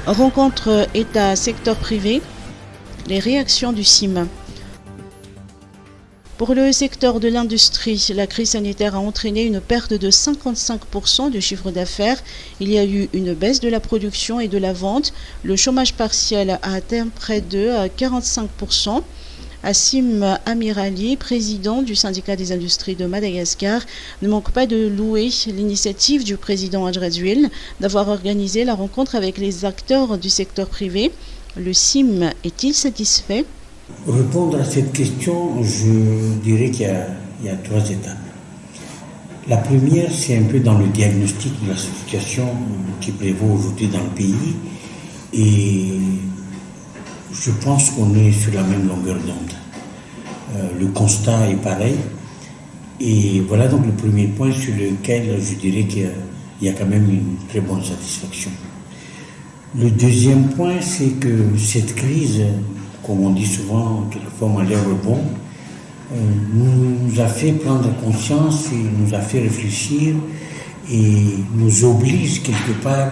Rencontre État-secteur privé, les réactions du CIM. Pour le secteur de l'industrie, la crise sanitaire a entraîné une perte de 55% du chiffre d'affaires. Il y a eu une baisse de la production et de la vente. Le chômage partiel a atteint près de 45%. Assim Amirali, président du syndicat des industries de Madagascar, ne manque pas de louer l'initiative du président Adjradjuel d'avoir organisé la rencontre avec les acteurs du secteur privé. Le CIM est-il satisfait? Répondre à cette question, je dirais qu'il y a trois étapes. La première, c'est un peu dans le diagnostic de la situation qui prévaut aujourd'hui dans le pays. Et je pense qu'on est sur la même longueur d'onde. Le constat est pareil. Et voilà donc le premier point sur lequel je dirais qu'il y a quand même une très bonne satisfaction. Le deuxième point, c'est que cette crise, comme on dit souvent, quelquefois on a l'air bon, nous a fait prendre conscience et nous a fait réfléchir et nous oblige quelque part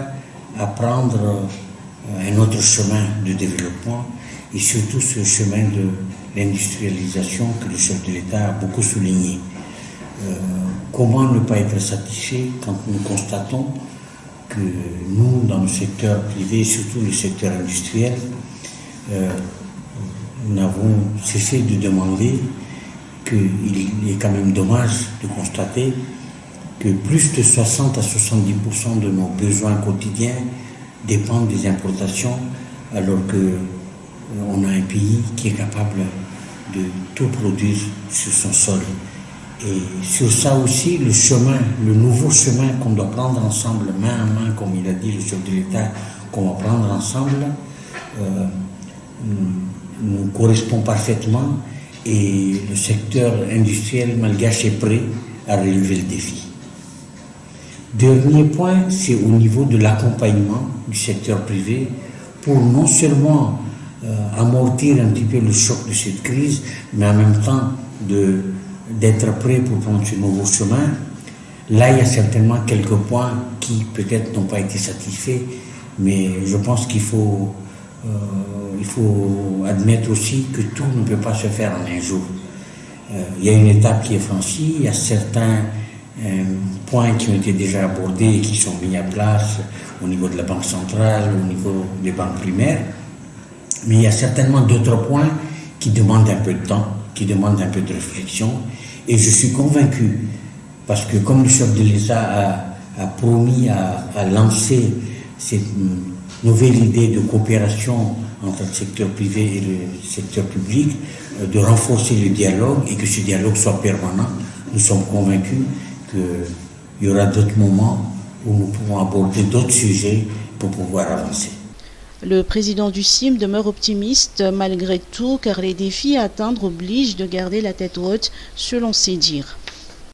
à prendre un autre chemin de développement et surtout ce chemin de l'industrialisation que le chef de l'État a beaucoup souligné. Comment ne pas être satisfait quand nous constatons que nous, dans le secteur privé, surtout le secteur industriel, nous n'avons cessé de demander qu'il est quand même dommage de constater que plus de 60 à 70% de nos besoins quotidiens dépendent des importations, alors qu'on a un pays qui est capable de tout produire sur son sol. Et sur ça aussi, le nouveau chemin qu'on doit prendre ensemble, main à main, comme il a dit le chef de l'État, qu'on va prendre ensemble, nous correspond parfaitement et le secteur industriel malgache est prêt à relever le défi. Dernier point, c'est au niveau de l'accompagnement du secteur privé pour non seulement amortir un petit peu le choc de cette crise, mais en même temps d'être prêt pour prendre ce nouveau chemin. Là, il y a certainement quelques points qui peut-être n'ont pas été satisfaits, mais je pense qu'il faut admettre aussi que tout ne peut pas se faire en un jour. Il y a une étape qui est franchie, il y a certains points qui ont été déjà abordés et qui sont mis à place au niveau de la Banque centrale, au niveau des banques primaires, mais il y a certainement d'autres points qui demandent un peu de temps, qui demandent un peu de réflexion, et je suis convaincu, parce que comme le chef de l'État a promis à lancer cette nouvelle idée de coopération entre le secteur privé et le secteur public, de renforcer le dialogue et que ce dialogue soit permanent. Nous sommes convaincus qu'il y aura d'autres moments où nous pourrons aborder d'autres sujets pour pouvoir avancer. Le président du CIM demeure optimiste malgré tout car les défis à atteindre obligent de garder la tête haute selon ses dires.